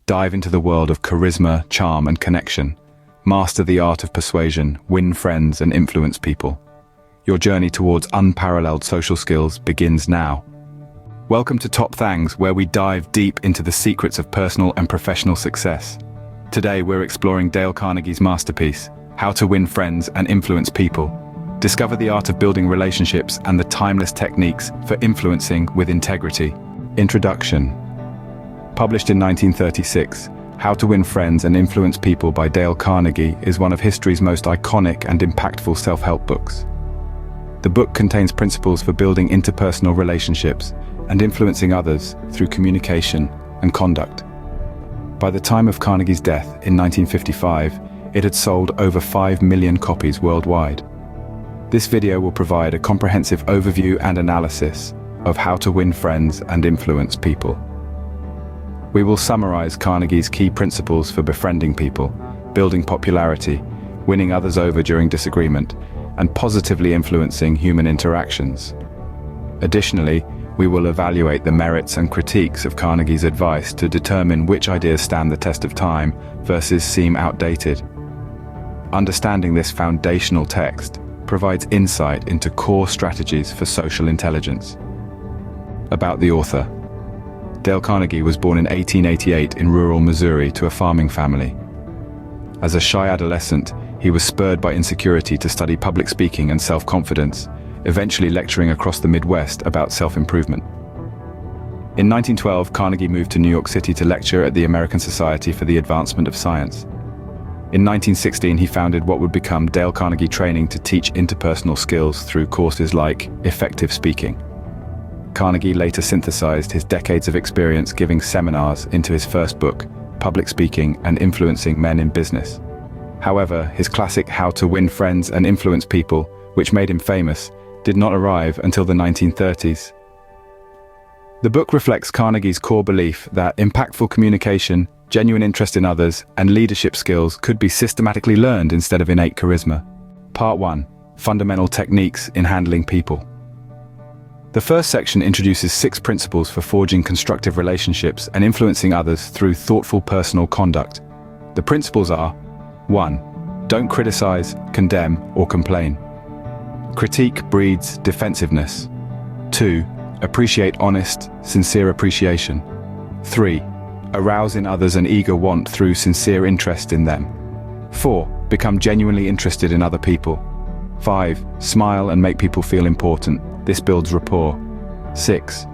dive into the world of charisma, charm, and connection. Master the art of persuasion, win friends, and influence people. Your journey towards unparalleled social skills begins now. Welcome to TopThangs, where we dive deep into the secrets of personal and professional success. Today, we're exploring Dale Carnegie's masterpiece, How to Win Friends and Influence People. Discover the art of building relationships and the timeless techniques for influencing with integrity. Introduction. Published in 1936, How to Win Friends and Influence People by Dale Carnegie is one of history's most iconic and impactful self-help books. The book contains principles for building interpersonal relationships and influencing others through communication and conduct. By the time of Carnegie's death in 1955, it had sold over 5 million copies worldwide. This video will provide a comprehensive overview and analysis of how to win friends and influence people. We will summarize Carnegie's key principles for befriending people, building popularity, winning others over during disagreement, and positively influencing human interactions. Additionally, we will evaluate the merits and critiques of Carnegie's advice to determine which ideas stand the test of time versus seem outdated. Understanding this foundational text provides insight into core strategies for social intelligence. About the author. Dale Carnegie was born in 1888 in rural Missouri to a farming family. As a shy adolescent, he was spurred by insecurity to study public speaking and self-confidence, eventually lecturing across the Midwest about self-improvement. In 1912, Carnegie moved to New York City to lecture at the American Society for the Advancement of Science. In 1916, he founded what would become Dale Carnegie Training to teach interpersonal skills through courses like effective speaking. Carnegie later synthesized his decades of experience giving seminars into his first book, Public Speaking and Influencing Men in Business. However, his classic How to Win Friends and Influence People, which made him famous, did not arrive until the 1930s. The book reflects Carnegie's core belief that impactful communication, genuine interest in others, and leadership skills could be systematically learned instead of innate charisma. Part 1. Fundamental Techniques in Handling People. The first section introduces 6 principles for forging constructive relationships and influencing others through thoughtful personal conduct. The principles are: 1. Don't criticize, condemn, or complain. Critique breeds defensiveness. 2. Appreciate honest, sincere appreciation. 3. Arouse in others an eager want through sincere interest in them. 4. Become genuinely interested in other people. 5. Smile and make people feel important. This builds rapport. 6.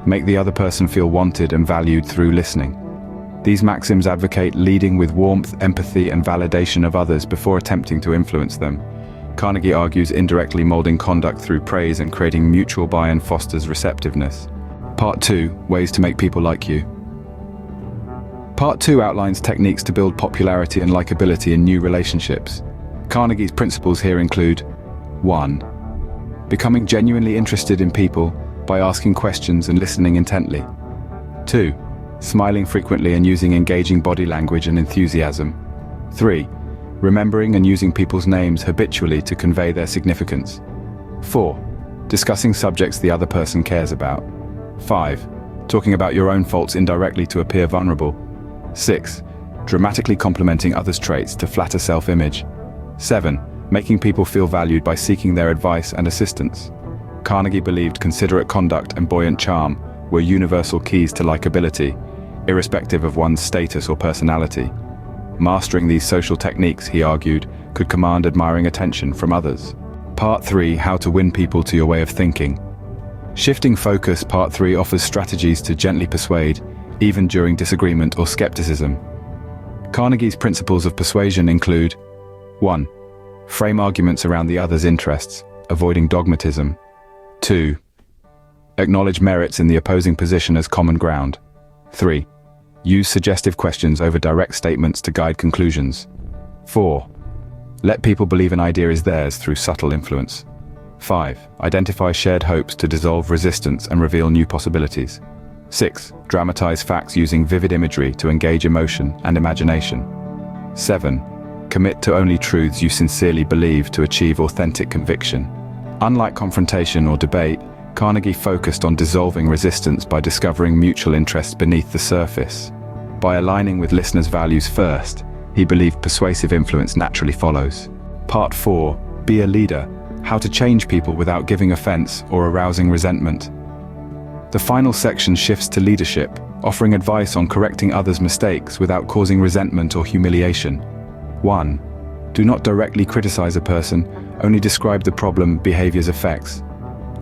Make the other person feel wanted and valued through listening. These maxims advocate leading with warmth, empathy, and validation of others before attempting to influence them. Carnegie argues indirectly molding conduct through praise and creating mutual buy-in fosters receptiveness. Part 2. Ways to make people like you. Part 2 outlines techniques to build popularity and likability in new relationships. Carnegie's principles here include: 1. Becoming genuinely interested in people by asking questions and listening intently. 2. Smiling frequently and using engaging body language and enthusiasm. 3. Remembering and using people's names habitually to convey their significance. 4. Discussing subjects the other person cares about. 5. Talking about your own faults indirectly to appear vulnerable. 6. Dramatically complimenting others' traits to flatter self-image. 7. Making people feel valued by seeking their advice and assistance. Carnegie believed considerate conduct and buoyant charm were universal keys to likability, irrespective of one's status or personality. Mastering these social techniques, he argued, could command admiring attention from others. Part 3. How to win people to your way of thinking. Shifting focus, Part 3 offers strategies to gently persuade, even during disagreement or skepticism. Carnegie's principles of persuasion include: 1. Frame arguments around the other's interests, avoiding dogmatism. 2. Acknowledge merits in the opposing position as common ground. 3. Use suggestive questions over direct statements to guide conclusions. 4. Let people believe an idea is theirs through subtle influence. 5. Identify shared hopes to dissolve resistance and reveal new possibilities. 6. Dramatize facts using vivid imagery to engage emotion and imagination. 7. Commit to only truths you sincerely believe to achieve authentic conviction. Unlike confrontation or debate, Carnegie focused on dissolving resistance by discovering mutual interests beneath the surface. by aligning with listeners' values first, he believed persuasive influence naturally follows. Part 4. Be a leader. How to change people without giving offense or arousing resentment. The final section shifts to leadership, offering advice on correcting others' mistakes without causing resentment or humiliation. 1. Do not directly criticize a person, only describe the problem, behavior's effects.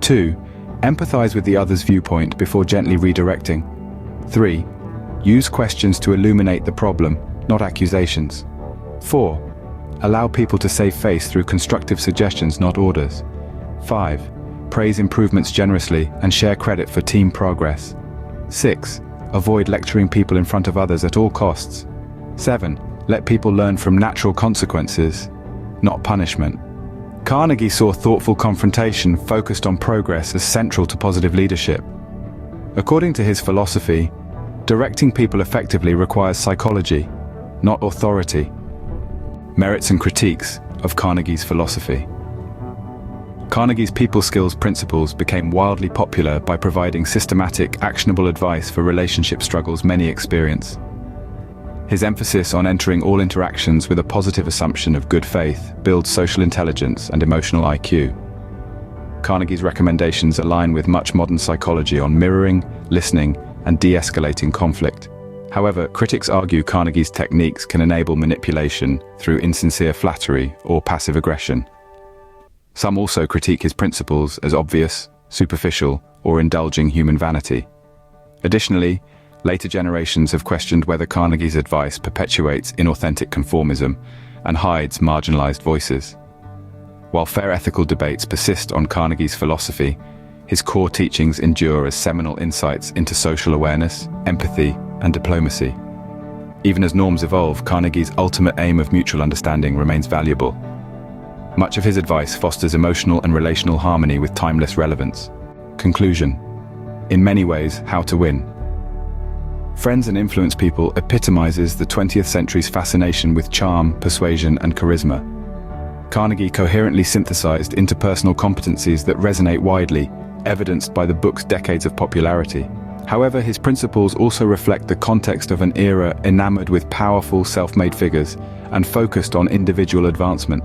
2. Empathize with the other's viewpoint before gently redirecting. 3. Use questions to illuminate the problem, not accusations. 4. Allow people to save face through constructive suggestions, not orders. 5. Praise improvements generously and share credit for team progress. 6. Avoid lecturing people in front of others at all costs. 7. Let people learn from natural consequences, not punishment. Carnegie saw thoughtful confrontation focused on progress as central to positive leadership. According to his philosophy, directing people effectively requires psychology, not authority. Merits and critiques of Carnegie's philosophy. Carnegie's people skills principles became wildly popular by providing systematic, actionable advice for relationship struggles many experience. His emphasis on entering all interactions with a positive assumption of good faith builds social intelligence and emotional IQ. Carnegie's recommendations align with much modern psychology on mirroring, listening, and de-escalating conflict. However, critics argue Carnegie's techniques can enable manipulation through insincere flattery or passive aggression. Some also critique his principles as obvious, superficial, or indulging human vanity. Additionally, later generations have questioned whether Carnegie's advice perpetuates inauthentic conformism and hides marginalized voices. While fair ethical debates persist on Carnegie's philosophy, his core teachings endure as seminal insights into social awareness, empathy, and diplomacy. Even as norms evolve, Carnegie's ultimate aim of mutual understanding remains valuable. Much of his advice fosters emotional and relational harmony with timeless relevance. Conclusion. In many ways, How to Win. Friends and Influence People epitomizes the 20th century's fascination with charm, persuasion, and charisma. Carnegie coherently synthesized interpersonal competencies that resonate widely, evidenced by the book's decades of popularity. However, his principles also reflect the context of an era enamored with powerful, self-made figures and focused on individual advancement.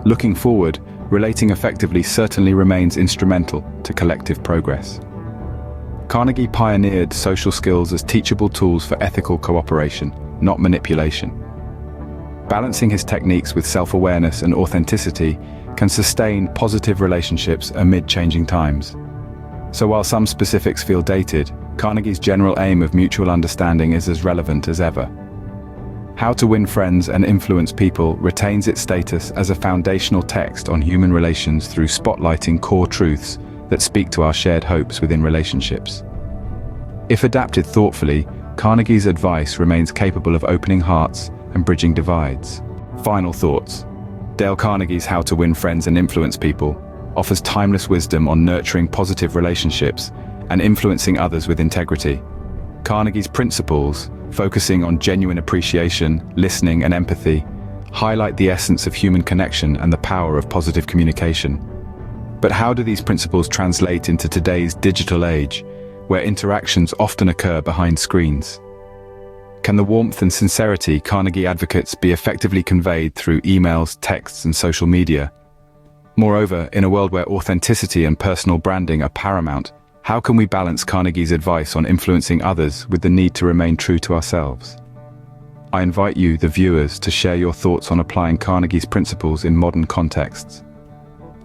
Looking forward, relating effectively certainly remains instrumental to collective progress. Carnegie pioneered social skills as teachable tools for ethical cooperation, not manipulation. Balancing his techniques with self-awareness and authenticity can sustain positive relationships amid changing times. So while some specifics feel dated, Carnegie's general aim of mutual understanding is as relevant as ever. How to Win Friends and Influence People retains its status as a foundational text on human relations through spotlighting core truths that speak to our shared hopes within relationships. If adapted thoughtfully, Carnegie's advice remains capable of opening hearts and bridging divides. Final thoughts. Dale Carnegie's How to Win Friends and Influence People offers timeless wisdom on nurturing positive relationships and influencing others with integrity. Carnegie's principles, focusing on genuine appreciation, listening, and empathy, highlight the essence of human connection and the power of positive communication. But how do these principles translate into today's digital age, where interactions often occur behind screens? Can the warmth and sincerity Carnegie advocates be effectively conveyed through emails, texts, and social media? Moreover, in a world where authenticity and personal branding are paramount, how can we balance Carnegie's advice on influencing others with the need to remain true to ourselves? I invite you, the viewers, to share your thoughts on applying Carnegie's principles in modern contexts.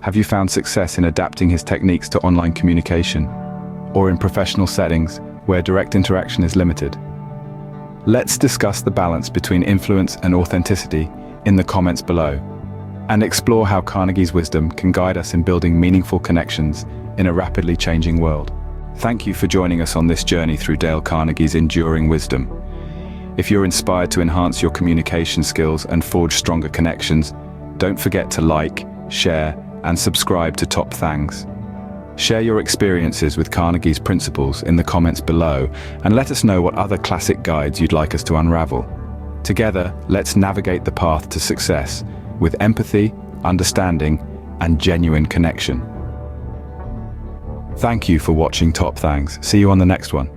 Have you found success in adapting his techniques to online communication, or in professional settings where direct interaction is limited? Let's discuss the balance between influence and authenticity in the comments below, and explore how Carnegie's wisdom can guide us in building meaningful connections in a rapidly changing world. Thank you for joining us on this journey through Dale Carnegie's enduring wisdom. If you're inspired to enhance your communication skills and forge stronger connections, don't forget to like, share, and subscribe to TopThangs. Share your experiences with Carnegie's principles in the comments below, and let us know what other classic guides you'd like us to unravel. Together, let's navigate the path to success with empathy, understanding, and genuine connection. Thank you for watching TopThangs. See you on the next one.